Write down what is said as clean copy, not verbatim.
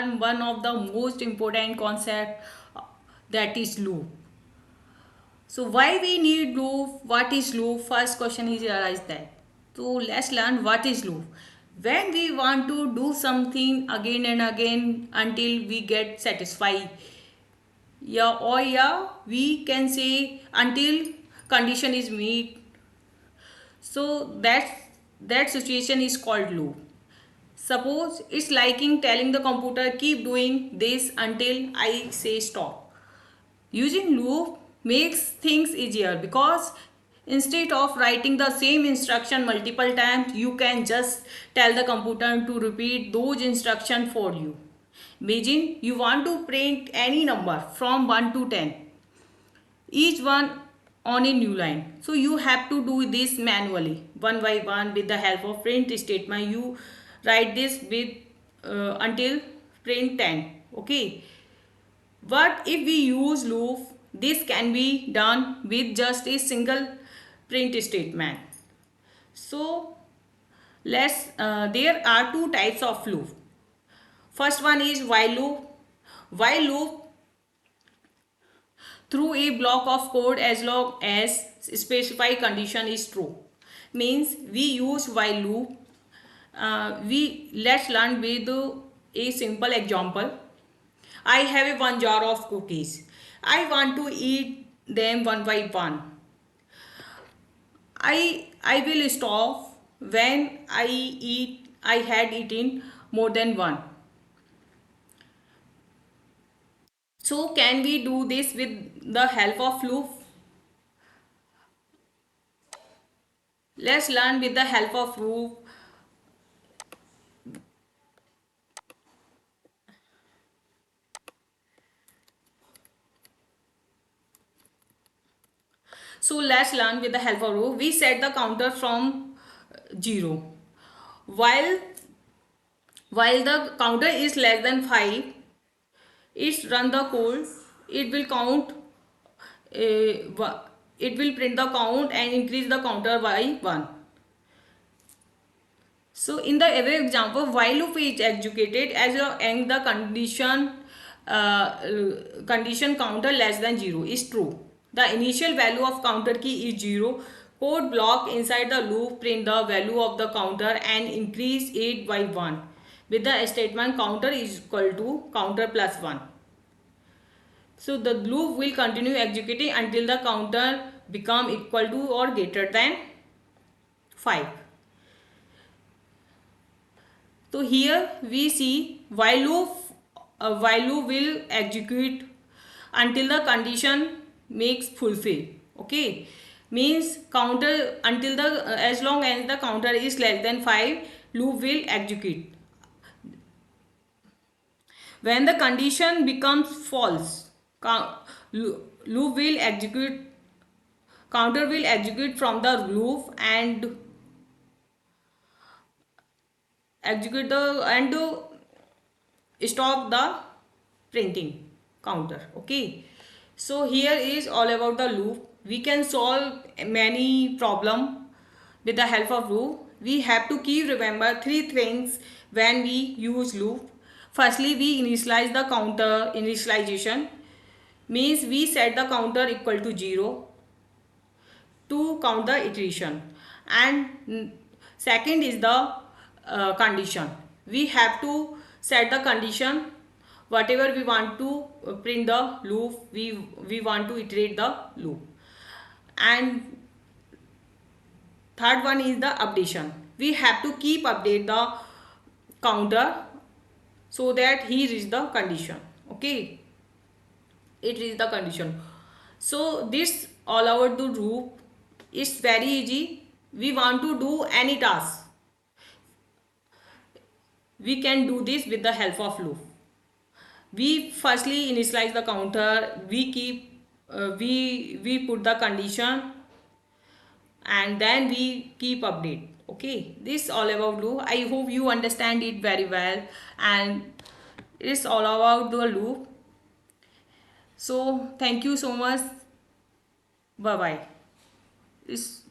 learn one of the most important concept, that is loop. So why we need loop? What is loop? First question is arise that. So let's learn what is loop. When we want to do something again and again until we get satisfied, yeah, we can say until condition is met. So that situation is called loop. Suppose it's liking telling the computer keep doing this until I say stop. Using loop makes things easier because instead of writing the same instruction multiple times, you can just tell the computer to repeat those instructions for you. Imagine you want to print any number from 1 to 10, each one on a new line. So you have to do this manually, one by one, with the help of print statement. You write this with until print 10. Okay. But if we use loop, this can be done with just a single print statement. So there are two types of loop. First one is while loop. While loop through a block of code as long as specified condition is true. Means we use while loop. We let's learn with a simple example. I have a one jar of cookies. I want to eat them one by one. I will stop when I had eaten more than one. So can we do this with the help of loop? Let's learn with the help of loop. So let's learn with the help of loop. We set the counter from 0. While while the counter is less than 5, it's run the code. It will count. It will print the count and increase the counter by 1. So in the above example, while loop is executed as long as the condition counter less than 0 is true. The initial value of counter key is 0. Code block inside the loop print the value of the counter and increase it by 1 with the statement counter is equal to counter plus 1. So the loop will continue executing until the counter become equal to or greater than 5. So here we see while loop will execute until the condition makes fulfill. Okay, means counter until the as long as the counter is less than 5, loop will execute. When the condition becomes false, loop will execute, counter will execute from the loop and execute the and stop the printing counter. Okay, so here is all about the loop. We can solve many problem with the help of loop. We have to keep remember three things when we use loop. Firstly, we initialize the counter. Initialization means we set the counter equal to 0 to count the iteration, and second is the condition. We have to set the condition whatever we want to print the loop, we want to iterate the loop. And third one is the updation. We have to keep update the counter so that he reach the condition. Okay, it is the condition. So this all about the loop. It's very easy. We want to do any task, we can do this with the help of loop. We firstly initialize the counter, we keep we put the condition, and then we keep update. Okay, this all about loop. I hope you understand it very well, and it's all about the loop. So thank you so much. Bye bye. It's